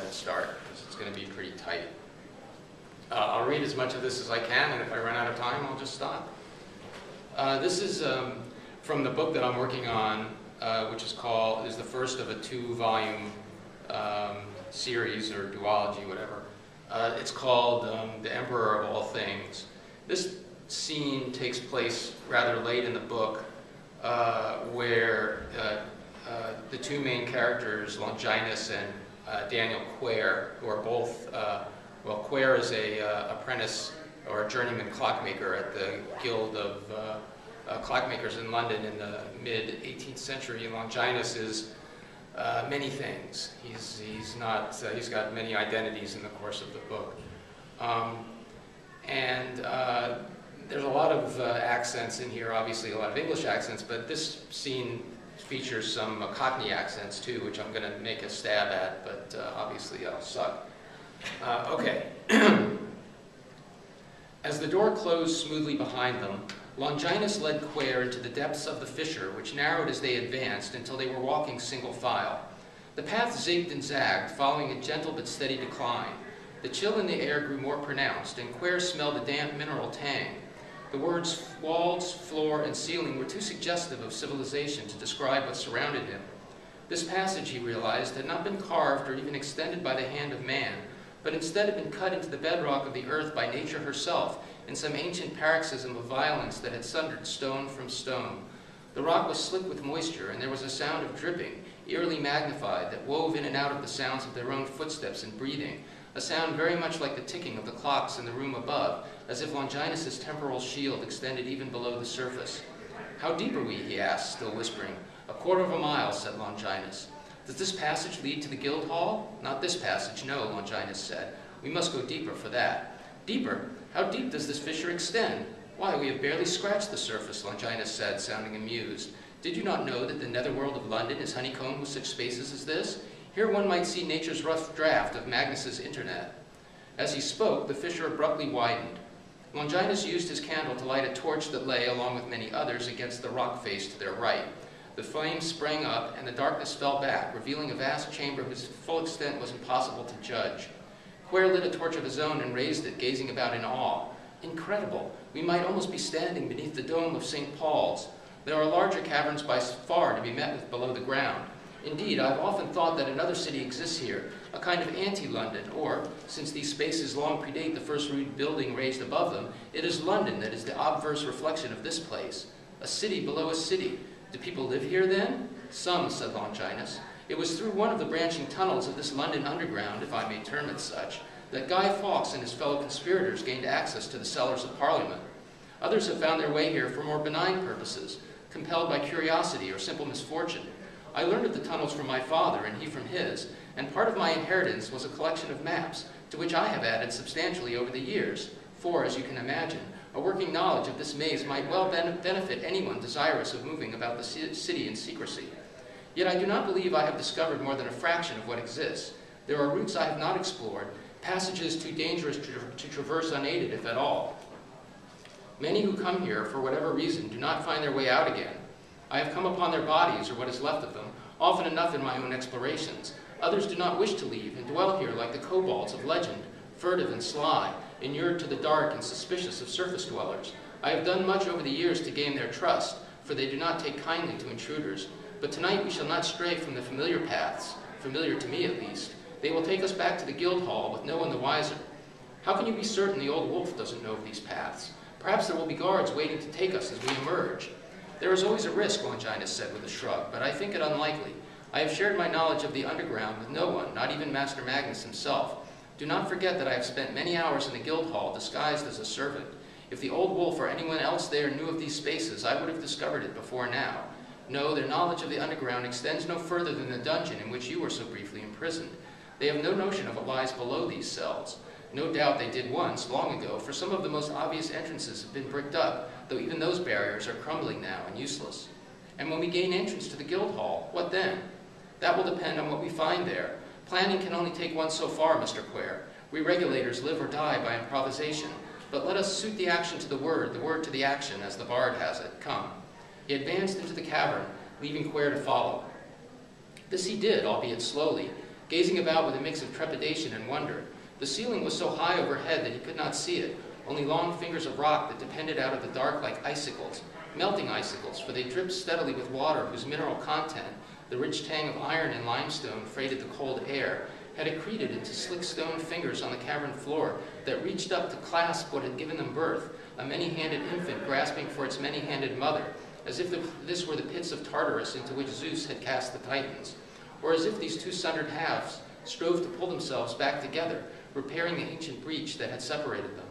then start, because it's going to be pretty tight. I'll read as much of this as I can, and if I run out of time, I'll just stop. This is from the book that I'm working on, which is the first of a 2-volume series, or duology, whatever. It's called The Emperor of All Things. This scene takes place rather late in the book, where the 2 main characters, Longinus and Daniel Quare, who are both, well, Quare is a apprentice or a journeyman clockmaker at the Guild of Clockmakers in London in the mid-18th century. Longinus is many things. He's got many identities in the course of the book. There's a lot of accents in here, obviously a lot of English accents, but this scene features some Cockney accents too, which I'm going to make a stab at, but obviously I'll suck. Okay. As the door closed smoothly behind them, Longinus led Quare into the depths of the fissure, which narrowed as they advanced until they were walking single file. The path zigged and zagged, following a gentle but steady decline. The chill in the air grew more pronounced, and Quare smelled a damp mineral tang. The words walls, floor, and ceiling were too suggestive of civilization to describe what surrounded him. This passage, he realized, had not been carved or even extended by the hand of man, but instead had been cut into the bedrock of the earth by nature herself in some ancient paroxysm of violence that had sundered stone from stone. The rock was slick with moisture, and there was a sound of dripping, eerily magnified, that wove in and out of the sounds of their own footsteps and breathing, a sound very much like the ticking of the clocks in the room above, as if Longinus's temporal shield extended even below the surface. "How deep are we?" he asked, still whispering. "A quarter of a mile," said Longinus. "Does this passage lead to the guild hall?" "Not this passage, no," Longinus said. "We must go deeper for that." "Deeper? How deep does this fissure extend?" "Why, we have barely scratched the surface," Longinus said, sounding amused. "Did you not know that the netherworld of London is honeycombed with such spaces as this? Here one might see nature's rough draft of Magnus's internet." As he spoke, the fissure abruptly widened. Longinus used his candle to light a torch that lay, along with many others, against the rock face to their right. The flames sprang up, and the darkness fell back, revealing a vast chamber whose full extent was impossible to judge. Quare lit a torch of his own and raised it, gazing about in awe. "Incredible! We might almost be standing beneath the dome of St. Paul's. There are larger caverns by far to be met with below the ground. Indeed, I have often thought that another city exists here, a kind of anti-London, or, since these spaces long predate the first rude building raised above them, it is London that is the obverse reflection of this place. A city below a city. Do people live here, then?" "Some," said Longinus. "It was through one of the branching tunnels of this London underground, if I may term it such, that Guy Fawkes and his fellow conspirators gained access to the cellars of Parliament. Others have found their way here for more benign purposes, compelled by curiosity or simple misfortune. I learned of the tunnels from my father, and he from his, and part of my inheritance was a collection of maps, to which I have added substantially over the years, for, as you can imagine, a working knowledge of this maze might well benefit anyone desirous of moving about the city in secrecy. Yet I do not believe I have discovered more than a fraction of what exists. There are routes I have not explored, passages too dangerous to traverse unaided, if at all. Many who come here, for whatever reason, do not find their way out again. I have come upon their bodies, or what is left of them, often enough in my own explorations. Others do not wish to leave, and dwell here like the kobolds of legend, furtive and sly, inured to the dark and suspicious of surface dwellers. I have done much over the years to gain their trust, for they do not take kindly to intruders. But tonight we shall not stray from the familiar paths, familiar to me at least. They will take us back to the guild hall, with no one the wiser. How can you be certain the old wolf doesn't know of these paths? Perhaps there will be guards waiting to take us as we emerge." "There is always a risk," Longinus said with a shrug, "but I think it unlikely. I have shared my knowledge of the underground with no one, not even Master Magnus himself. Do not forget that I have spent many hours in the guild hall disguised as a servant. If the old wolf or anyone else there knew of these spaces, I would have discovered it before now. No, their knowledge of the underground extends no further than the dungeon in which you were so briefly imprisoned. They have no notion of what lies below these cells. No doubt they did once, long ago, for some of the most obvious entrances have been bricked up, though even those barriers are crumbling now and useless. And when we gain entrance to the guild hall, what then? That will depend on what we find there. Planning can only take one so far, Mr. Quare. We regulators live or die by improvisation, but let us suit the action to the word to the action, as the bard has it. Come." He advanced into the cavern, leaving Quare to follow. This he did, albeit slowly, gazing about with a mix of trepidation and wonder. The ceiling was so high overhead that he could not see it, only long fingers of rock that depended out of the dark like icicles, melting icicles, for they dripped steadily with water whose mineral content, the rich tang of iron and limestone freighted the cold air, had accreted into slick stone fingers on the cavern floor that reached up to clasp what had given them birth, a many-handed infant grasping for its many-handed mother, as if this were the pits of Tartarus into which Zeus had cast the Titans, or as if these two sundered halves strove to pull themselves back together, repairing the ancient breach that had separated them.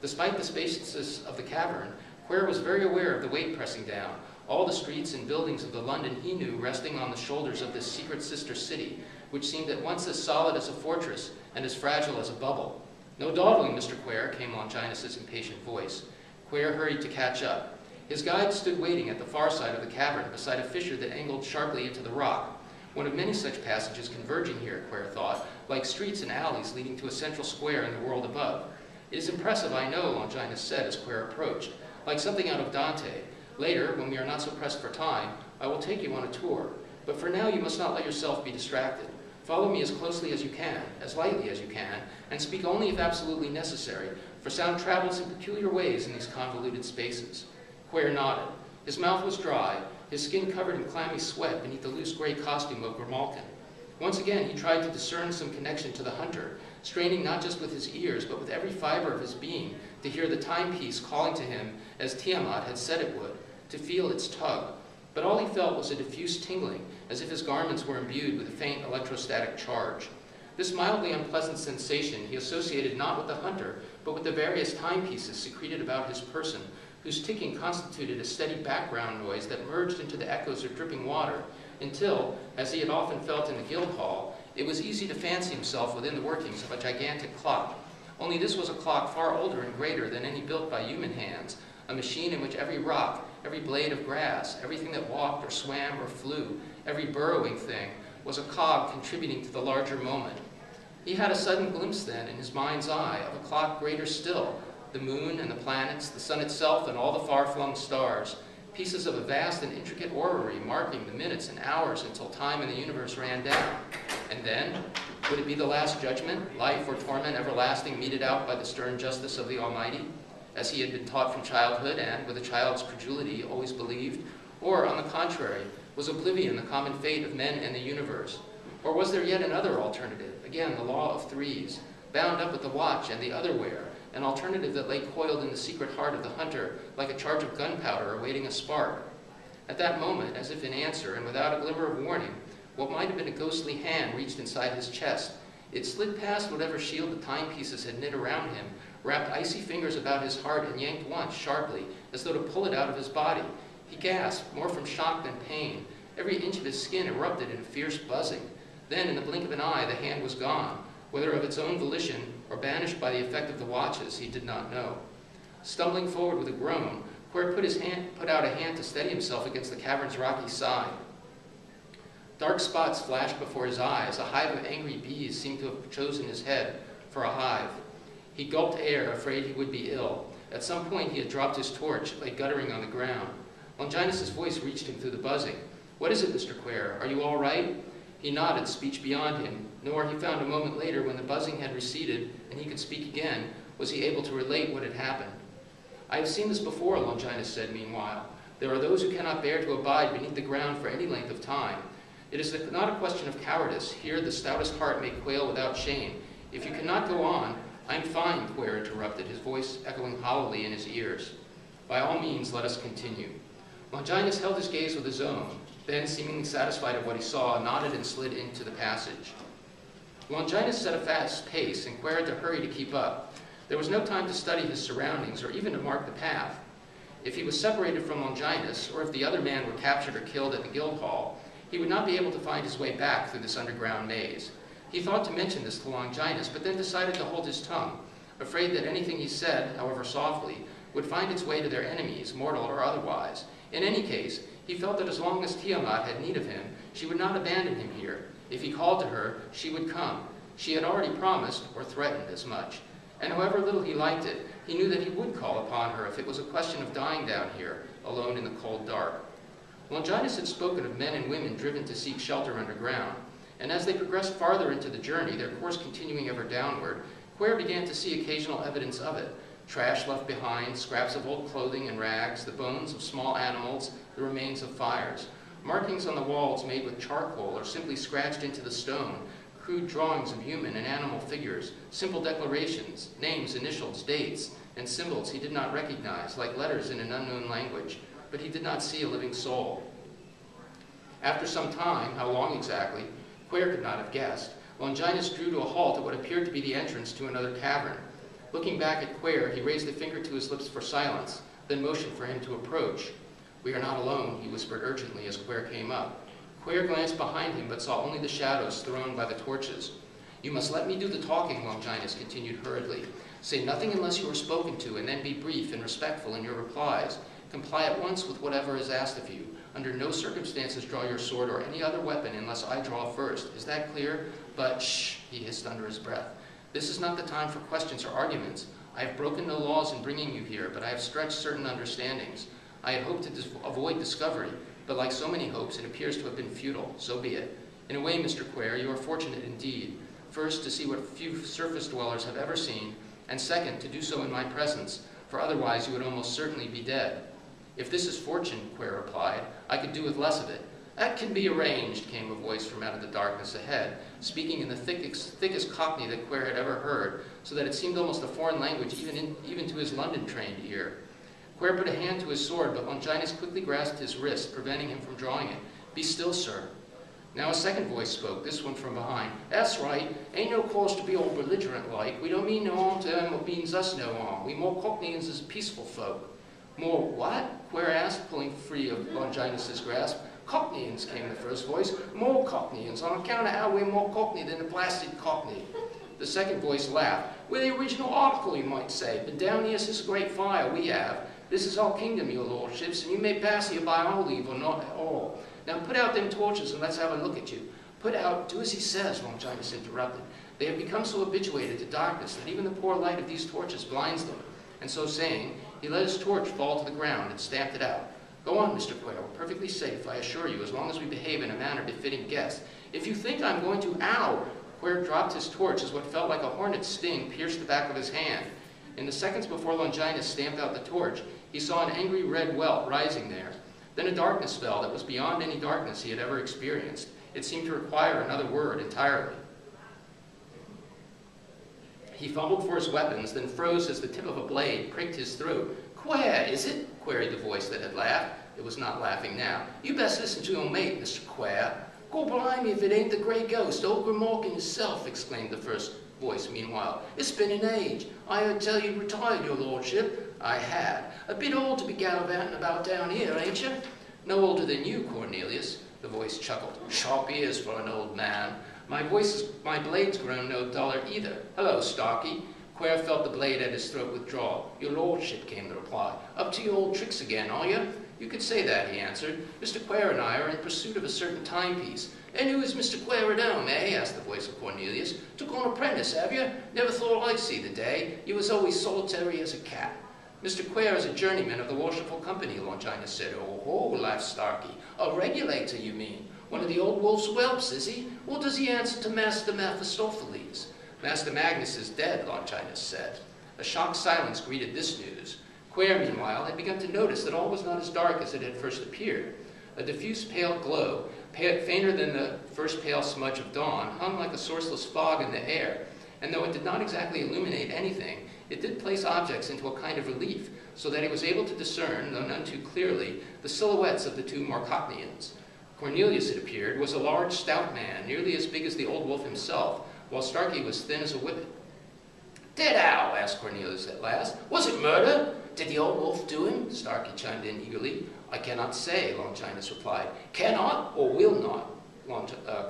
Despite the spaciousness of the cavern, Quare was very aware of the weight pressing down, all the streets and buildings of the London he knew resting on the shoulders of this secret sister city, which seemed at once as solid as a fortress and as fragile as a bubble. "No dawdling, Mr. Quare," came Longinus's impatient voice. Quare hurried to catch up. His guide stood waiting at the far side of the cavern, beside a fissure that angled sharply into the rock. One of many such passages converging here, Quare thought, like streets and alleys leading to a central square in the world above. "It is impressive, I know," Longinus said as Quare approached, "like something out of Dante. Later, when we are not so pressed for time, I will take you on a tour. But for now, you must not let yourself be distracted. Follow me as closely as you can, as lightly as you can, and speak only if absolutely necessary, for sound travels in peculiar ways in these convoluted spaces." Quare nodded. His mouth was dry, his skin covered in clammy sweat beneath the loose gray costume of Grimalkin. Once again, he tried to discern some connection to the hunter, straining not just with his ears, but with every fiber of his being, to hear the timepiece calling to him as Tiamat had said it would, to feel its tug. But all he felt was a diffuse tingling, as if his garments were imbued with a faint electrostatic charge. This mildly unpleasant sensation he associated not with the hunter, but with the various timepieces secreted about his person, whose ticking constituted a steady background noise that merged into the echoes of dripping water, until, as he had often felt in the Guildhall, it was easy to fancy himself within the workings of a gigantic clock. Only this was a clock far older and greater than any built by human hands, a machine in which every rock, every blade of grass, everything that walked or swam or flew, every burrowing thing, was a cog contributing to the larger moment. He had a sudden glimpse then in his mind's eye of a clock greater still, the moon and the planets, the sun itself and all the far-flung stars, pieces of a vast and intricate orrery marking the minutes and hours until time in the universe ran down. And then, would it be the last judgment, life or torment everlasting meted out by the stern justice of the Almighty, as he had been taught from childhood and, with a child's credulity, always believed? Or, on the contrary, was oblivion the common fate of men and the universe? Or was there yet another alternative, again the law of threes, bound up with the watch and the otherwhere, an alternative that lay coiled in the secret heart of the hunter like a charge of gunpowder awaiting a spark? At that moment, as if in answer, and without a glimmer of warning, what might have been a ghostly hand reached inside his chest. It slid past whatever shield the timepieces had knit around him, wrapped icy fingers about his heart, and yanked once, sharply, as though to pull it out of his body. He gasped, more from shock than pain. Every inch of his skin erupted in a fierce buzzing. Then, in the blink of an eye, the hand was gone, whether of its own volition or banished by the effect of the watches, he did not know. Stumbling forward with a groan, Quare put out a hand to steady himself against the cavern's rocky side. Dark spots flashed before his eyes. A hive of angry bees seemed to have chosen his head for a hive. He gulped air, afraid he would be ill. At some point he had dropped his torch, lay guttering on the ground. Longinus's voice reached him through the buzzing. "What is it, Mr. Quare? Are you all right?" He nodded, speech beyond him, nor, he found a moment later, when the buzzing had receded and he could speak again, was he able to relate what had happened. "I have seen this before," Longinus said meanwhile. "There are those who cannot bear to abide beneath the ground for any length of time. It is not a question of cowardice. Here the stoutest heart may quail without shame. If you cannot go on—" "I am fine," Quare interrupted, his voice echoing hollowly in his ears. "By all means, let us continue." Longinus held his gaze with his own, then, seemingly satisfied of what he saw, nodded and slid into the passage. Longinus set a fast pace, and Quare had to hurry to keep up. There was no time to study his surroundings or even to mark the path. If he was separated from Longinus, or if the other man were captured or killed at the Guildhall, he would not be able to find his way back through this underground maze. He thought to mention this to Longinus, but then decided to hold his tongue, afraid that anything he said, however softly, would find its way to their enemies, mortal or otherwise. In any case, he felt that as long as Tiamat had need of him, she would not abandon him here. If he called to her, she would come. She had already promised, or threatened, as much. And however little he liked it, he knew that he would call upon her if it was a question of dying down here, alone in the cold dark. Longinus had spoken of men and women driven to seek shelter underground. and as they progressed farther into the journey, their course continuing ever downward, Quare began to see occasional evidence of it. Trash left behind, scraps of old clothing and rags, the bones of small animals, the remains of fires. Markings on the walls made with charcoal or simply scratched into the stone, crude drawings of human and animal figures, simple declarations, names, initials, dates, and symbols he did not recognize, like letters in an unknown language, but he did not see a living soul. After some time, how long exactly, Quare could not have guessed, Longinus drew to a halt at what appeared to be the entrance to another cavern. Looking back at Quare, he raised a finger to his lips for silence, then motioned for him to approach. "We are not alone," he whispered urgently as Quare came up. Quare glanced behind him, but saw only the shadows thrown by the torches. "You must let me do the talking," Longinus continued hurriedly. "Say nothing unless you are spoken to, and then be brief and respectful in your replies. Comply at once with whatever is asked of you. Under no circumstances draw your sword or any other weapon unless I draw first. Is that clear? But shh," he hissed under his breath. "This is not the time for questions or arguments. I have broken no laws in bringing you here, but I have stretched certain understandings. I had hoped to avoid discovery, but like so many hopes, it appears to have been futile. So be it. In a way, Mr. Quare, you are fortunate indeed. First, to see what few surface dwellers have ever seen, and second, to do so in my presence, for otherwise you would almost certainly be dead." "If this is fortune," Quare replied, "I could do with less of it." "That can be arranged," came a voice from out of the darkness ahead, speaking in the thickest Cockney that Quare had ever heard, so that it seemed almost a foreign language even to his London-trained ear. Quare put a hand to his sword, but Longinus quickly grasped his wrist, preventing him from drawing it. "Be still, sir." Now a second voice spoke, this one from behind. "That's right. Ain't no cause to be all belligerent-like. We don't mean no harm to them what means us no harm. We more Cockneyans is peaceful folk." "More what?" Quare asked, pulling free of Longinus's grasp. "Cockneyans," came the first voice. "More Cockneyans, on account of how we're more Cockney than the blasted Cockney." The second voice laughed. "We're the original article, you might say, but down here since the great fire we have. This is our kingdom, your lordships, and you may pass here by our leave or not at all. Now put out them torches and let's have a look at you." "Put out, do as he says," Longinus interrupted. "They have become so habituated to darkness that even the poor light of these torches blinds them." And so saying, he let his torch fall to the ground and stamped it out. "Go on, Mr. Quare, we're perfectly safe, I assure you, as long as we behave in a manner befitting guests. If you think I'm going to—" "Ow!" Quare dropped his torch as what felt like a hornet's sting pierced the back of his hand. In the seconds before Longinus stamped out the torch, he saw an angry red welt rising there. Then a darkness fell that was beyond any darkness he had ever experienced. It seemed to require another word entirely. He fumbled for his weapons, then froze as the tip of a blade pricked his throat. "Quare, is it?" queried the voice that had laughed. It was not laughing now. "You best listen to your mate, Mr. Quare." "Go blimey if it ain't the grey ghost, old Grimalkin himself," exclaimed the first voice meanwhile. "It's been an age. I heard tell you retired, your lordship." "I had. A bit old to be gallivanting about down here, ain't you?" "No older than you, Cornelius." The voice chuckled. "Sharp ears for an old man. My blade's grown no duller either. Hello, Starkey." Quare felt the blade at his throat withdraw. "Your lordship," came the reply. "Up to your old tricks again, are you?" "You could say that," he answered. "Mr. Quare and I are in pursuit of a certain timepiece." "And who is Mr. Quare at home, eh?" asked the voice of Cornelius. "Took on apprentice, have you? Never thought I'd see the day. You was always solitary as a cat." "Mr. Quare is a journeyman of the Worshipful Company," Longinus said. "Oh, laughed Starkey. A regulator, you mean? One of the old wolf's whelps, is he? Or does he answer to Master Mephistopheles?" "Master Magnus is dead," Longinus said. A shocked silence greeted this news. Quare, meanwhile, had begun to notice that all was not as dark as it had first appeared. A diffuse pale glow, fainter than the first pale smudge of dawn, hung like a sourceless fog in the air, and though it did not exactly illuminate anything, it did place objects into a kind of relief, so that he was able to discern, though none too clearly, the silhouettes of the two Marcocknians. Cornelius, it appeared, was a large, stout man, nearly as big as the old wolf himself, while Starkey was thin as a whippet. "Dead how?" asked Cornelius at last. "Was it murder? Did the old wolf do him?" Starkey chimed in eagerly. "I cannot say," Longinus replied. "Cannot or will not?"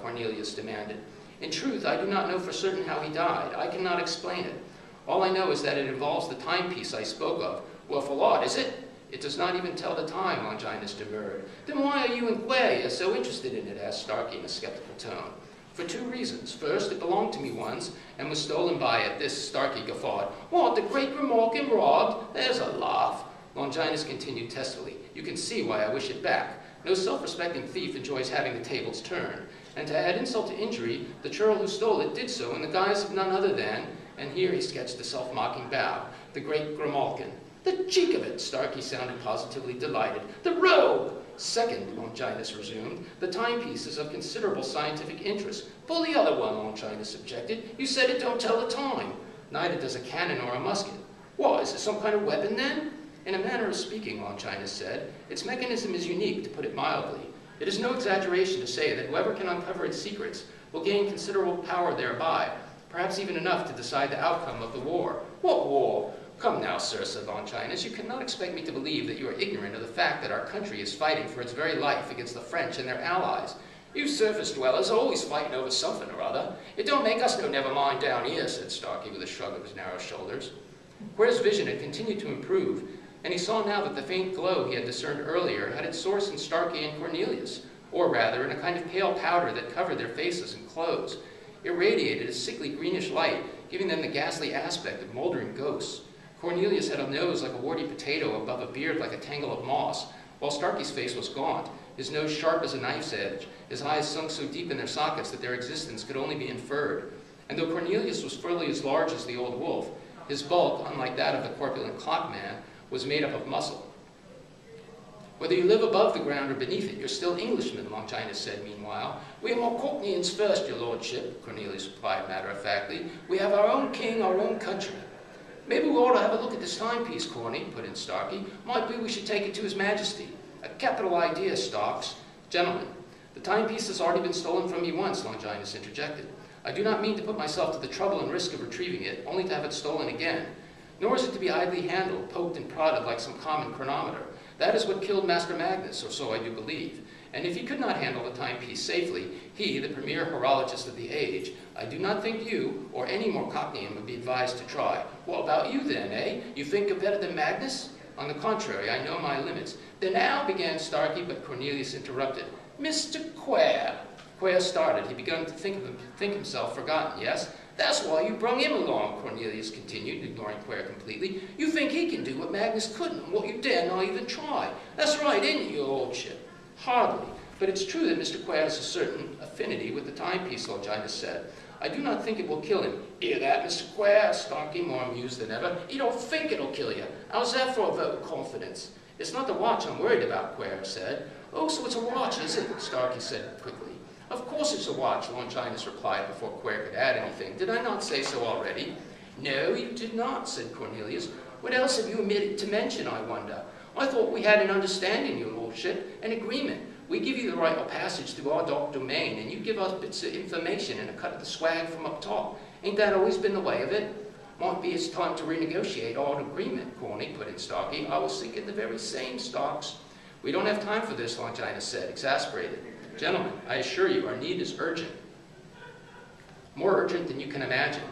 Cornelius demanded. "In truth, I do not know for certain how he died. I cannot explain it. All I know is that it involves the timepiece I spoke of." "Well, for lot, is it?" "It does not even tell the time," Longinus demurred. "Then why are you and Quare so interested in it?" asked Starkey in a skeptical tone. "For two reasons. First, it belonged to me once, and was stolen by it." This Starkey guffawed. "What, the great Grimalkin robbed? There's a laugh." Longinus continued testily. "You can see why I wish it back. No self-respecting thief enjoys having the tables turned. and to add insult to injury, the churl who stole it did so in the guise of none other than, and here he sketched a self-mocking bow, the great Grimalkin. The cheek of it, Starkey sounded positively delighted. The rogue! Second, Longinus resumed, the timepiece is of considerable scientific interest. Pull the other one, Longinus objected. You said it don't tell the time. Neither does a cannon or a musket. What, is it some kind of weapon then? In a manner of speaking, Longinus said, its mechanism is unique, to put it mildly. It is no exaggeration to say that whoever can uncover its secrets will gain considerable power thereby, perhaps even enough to decide the outcome of the war. What war? Come now, sir, said Longinus, you cannot expect me to believe that you are ignorant of the fact that our country is fighting for its very life against the French and their allies. You surface dwellers are always fighting over something or other. It don't make us no never mind down here, said Starkey with a shrug of his narrow shoulders. Quare's vision had continued to improve, and he saw now that the faint glow he had discerned earlier had its source in Starkey and Cornelius, or rather in a kind of pale powder that covered their faces and clothes. It radiated a sickly greenish light, giving them the ghastly aspect of moldering ghosts. Cornelius had a nose like a warty potato above a beard like a tangle of moss, while Starkey's face was gaunt, his nose sharp as a knife's edge, his eyes sunk so deep in their sockets that their existence could only be inferred. And though Cornelius was fully as large as the old wolf, his bulk, unlike that of the corpulent clockman, was made up of muscle. Whether you live above the ground or beneath it, you're still Englishmen, Longinus said meanwhile. We are more Cockneyans first, your lordship, Cornelius replied matter-of-factly. We have our own king, our own country. Maybe we ought to have a look at this timepiece, Corny, put in Starkey. Might be we should take it to his majesty. A capital idea, Starks. Gentlemen, the timepiece has already been stolen from me once, Longinus interjected. I do not mean to put myself to the trouble and risk of retrieving it, only to have it stolen again. Nor is it to be idly handled, poked and prodded like some common chronometer. That is what killed Master Magnus, or so I do believe. And if he could not handle the timepiece safely, he, the premier horologist of the age, I do not think you, or any more Cockneyan, would be advised to try. What about you then, eh? You think you're better than Magnus? On the contrary, I know my limits. Then now, began Starkey, but Cornelius interrupted. Mr. Quare. Quare started. He began to think himself forgotten, yes? That's why you brung him along, Cornelius continued, ignoring Quare completely. You think he can do what Magnus couldn't, and what you dare not even try. That's right, isn't it, your lordship? Hardly, but it's true that Mr. Quare has a certain affinity with the timepiece, Longinus said. I do not think it will kill him. Hear that, Mr. Quare? Starkey, more amused than ever. You don't think it'll kill you. How's that for a vote of confidence? It's not the watch I'm worried about, Quare said. Oh, so it's a watch, is it? Starkey said quickly. Of course it's a watch, Longinus replied before Quare could add anything. Did I not say so already? No, you did not, said Cornelius. What else have you omitted to mention, I wonder? I thought we had an understanding, your lordship, an agreement. We give you the right of passage through our dock domain, and you give us bits of information and a cut of the swag from up top. Ain't that always been the way of it? Might be it's time to renegotiate our agreement, Corny, put in Starkey. I was thinking the very same, Starks. We don't have time for this, Longinus said, exasperated. Gentlemen, I assure you, our need is urgent. More urgent than you can imagine.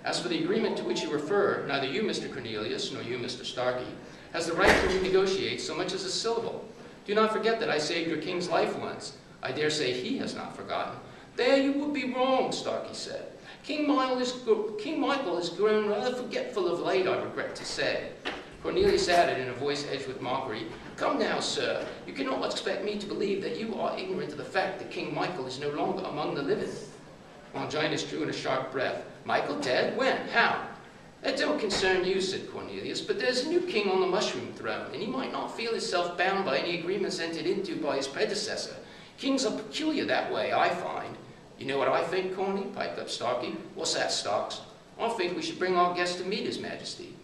As for the agreement to which you refer, neither you, Mr. Cornelius, nor you, Mr. Starkey, has the right to renegotiate so much as a syllable. Do not forget that I saved your king's life once. I dare say he has not forgotten. There you would be wrong, Starkey said. King Michael has grown rather forgetful of late, I regret to say. Cornelius added in a voice edged with mockery, Come now, sir, you cannot expect me to believe that you are ignorant of the fact that King Michael is no longer among the living. Longinus drew in a sharp breath. Michael dead? When? How? That don't concern you, said Cornelius, but there's a new king on the mushroom throne, and he might not feel himself bound by any agreements entered into by his predecessor. Kings are peculiar that way, I find. You know what I think, Corny? Piped up Starkey. What's that, Starks? I think we should bring our guest to meet his majesty.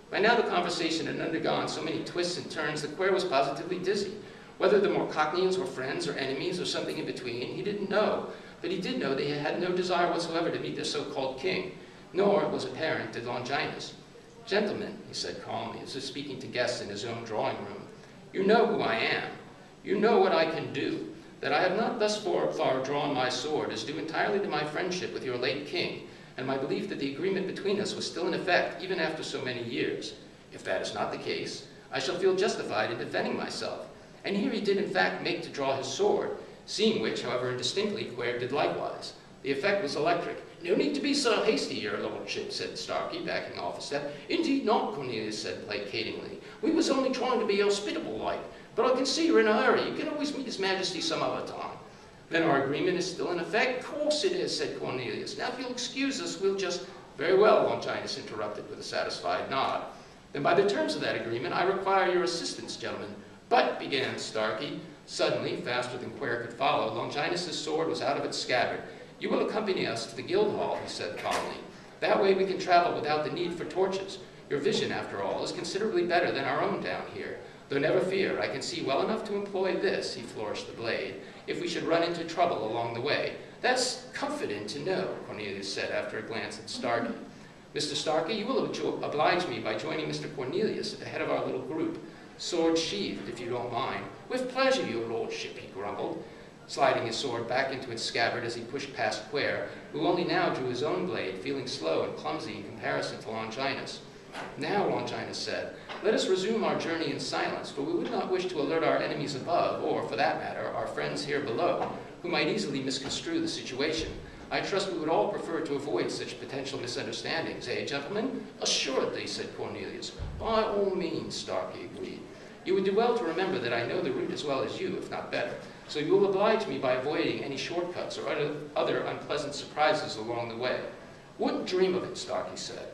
By now the conversation had undergone so many twists and turns that Quare was positively dizzy. Whether the more Cockneyans were friends or enemies or something in between, he didn't know, but he did know that he had no desire whatsoever to meet their so-called king. Nor, it was apparent, did Longinus. Gentlemen, he said calmly, as if speaking to guests in his own drawing room, you know who I am. You know what I can do. That I have not thus far drawn my sword is due entirely to my friendship with your late king, and my belief that the agreement between us was still in effect even after so many years. If that is not the case, I shall feel justified in defending myself. And here he did in fact make to draw his sword, seeing which, however indistinctly, Quare did likewise. The effect was electric. No need to be so hasty, your lordship, said Starkey, backing off a step. Indeed not, Cornelius said placatingly. We was only trying to be hospitable like, but I can see you're in a hurry. You can always meet his majesty some other time. Then our agreement is still in effect? Of course it is, said Cornelius. Now, if you'll excuse us, we'll just... Very well, Longinus interrupted with a satisfied nod. Then by the terms of that agreement, I require your assistance, gentlemen. But, began Starkey. Suddenly, faster than Quare could follow, Longinus's sword was out of its scabbard. You will accompany us to the guild hall, he said calmly. That way we can travel without the need for torches. Your vision, after all, is considerably better than our own down here. Though never fear, I can see well enough to employ this, he flourished the blade, if we should run into trouble along the way. That's comforting to know, Cornelius said after a glance at Starkey. Mr. Starkey, you will oblige me by joining Mr. Cornelius at the head of our little group. Sword sheathed, if you don't mind. With pleasure, your lordship, he grumbled, sliding his sword back into its scabbard as he pushed past Quare, who only now drew his own blade, feeling slow and clumsy in comparison to Longinus. Now, Longinus said, let us resume our journey in silence, for we would not wish to alert our enemies above, or, for that matter, our friends here below, who might easily misconstrue the situation. I trust we would all prefer to avoid such potential misunderstandings, eh, gentlemen? Assuredly, said Cornelius. By all means, Starkey agreed. You would do well to remember that I know the route as well as you, if not better, so you will oblige me by avoiding any shortcuts or other unpleasant surprises along the way. Wouldn't dream of it, Starkey said.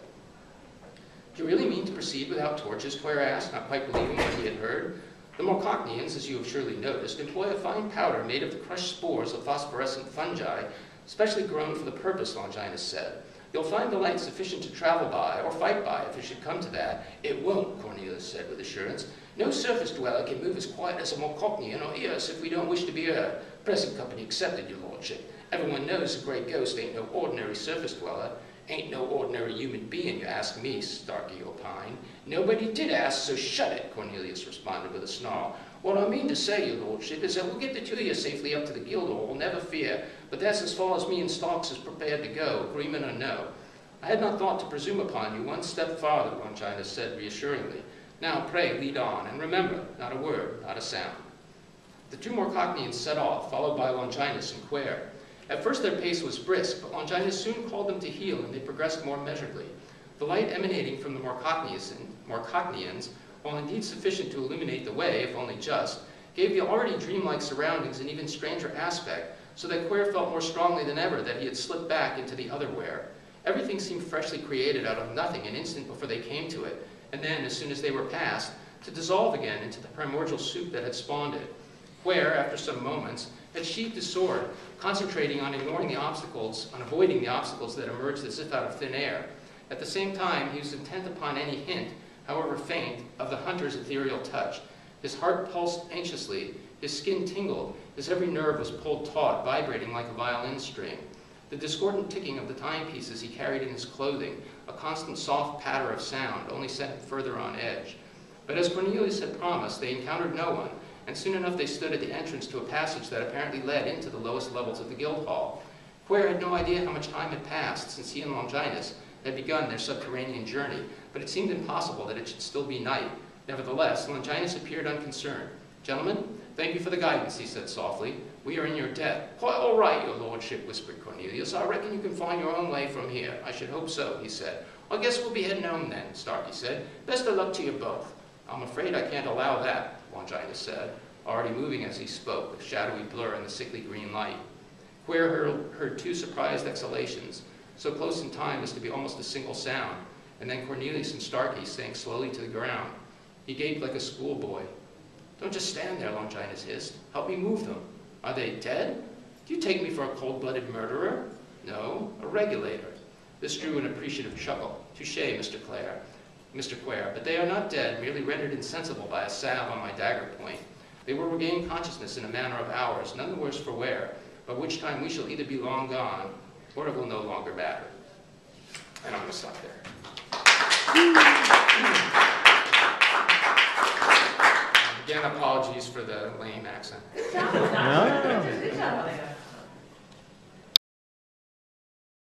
Do you really mean to proceed without torches? Quare asked, not quite believing what he had heard. The Morcocknians, as you have surely noticed, employ a fine powder made of the crushed spores of phosphorescent fungi, specially grown for the purpose, Longinus said. You'll find the light sufficient to travel by, or fight by, if it should come to that. It won't, Cornelius said with assurance. No surface dweller can move as quiet as a Morcocknian or ears if we don't wish to be heard. Present company accepted, your lordship. Everyone knows a great ghost ain't no ordinary surface dweller. Ain't no ordinary human being, you ask me, Starkey opined. Nobody did ask, so shut it, Cornelius responded with a snarl. What I mean to say, your lordship, is that we'll get the two of you safely up to the guild hall, never fear, but that's as far as me and Starks is prepared to go, agreement or no. I had not thought to presume upon you one step farther, Longinus said reassuringly. Now, pray, lead on, and remember, not a word, not a sound. The two Morcocknians set off, followed by Longinus and Quare. At first their pace was brisk, but Longinus soon called them to heel, and they progressed more measuredly. The light emanating from the Morcocknians, while indeed sufficient to illuminate the way, if only just, gave the already dreamlike surroundings an even stranger aspect, so that Quare felt more strongly than ever that he had slipped back into the otherwhere. Everything seemed freshly created out of nothing an instant before they came to it, and then, as soon as they were past, to dissolve again into the primordial soup that had spawned it. Quare, after some moments, had sheathed his sword, concentrating on avoiding the obstacles that emerged as if out of thin air. At the same time, he was intent upon any hint, however faint, of the hunter's ethereal touch. His heart pulsed anxiously, his skin tingled, his every nerve was pulled taut, vibrating like a violin string. The discordant ticking of the timepieces he carried in his clothing, a constant soft patter of sound, only sent him further on edge. But as Cornelius had promised, they encountered no one, and soon enough they stood at the entrance to a passage that apparently led into the lowest levels of the guild hall. Quare had no idea how much time had passed since he and Longinus had begun their subterranean journey, but it seemed impossible that it should still be night. Nevertheless, Longinus appeared unconcerned. Gentlemen, thank you for the guidance, he said softly. We are in your debt. Quite all right, your lordship, whispered Cornelius. I reckon you can find your own way from here. I should hope so, he said. I guess we'll be heading home then, Starkey said. Best of luck to you both. I'm afraid I can't allow that, Longinus said, already moving as he spoke, a shadowy blur in the sickly green light. Quare heard two surprised exhalations, so close in time as to be almost a single sound, and then Cornelius and Starkey sank slowly to the ground. He gaped like a schoolboy. Don't just stand there, Longinus hissed. Help me move them. Are they dead? Do you take me for a cold-blooded murderer? No, a regulator. This drew an appreciative chuckle. Touché, Mr. Quare, but they are not dead, merely rendered insensible by a salve on my dagger point. They will regain consciousness in a matter of hours, none the worse for wear, by which time we shall either be long gone, or it will no longer matter. And I'm going to stop there. Again, apologies for the lame accent. No.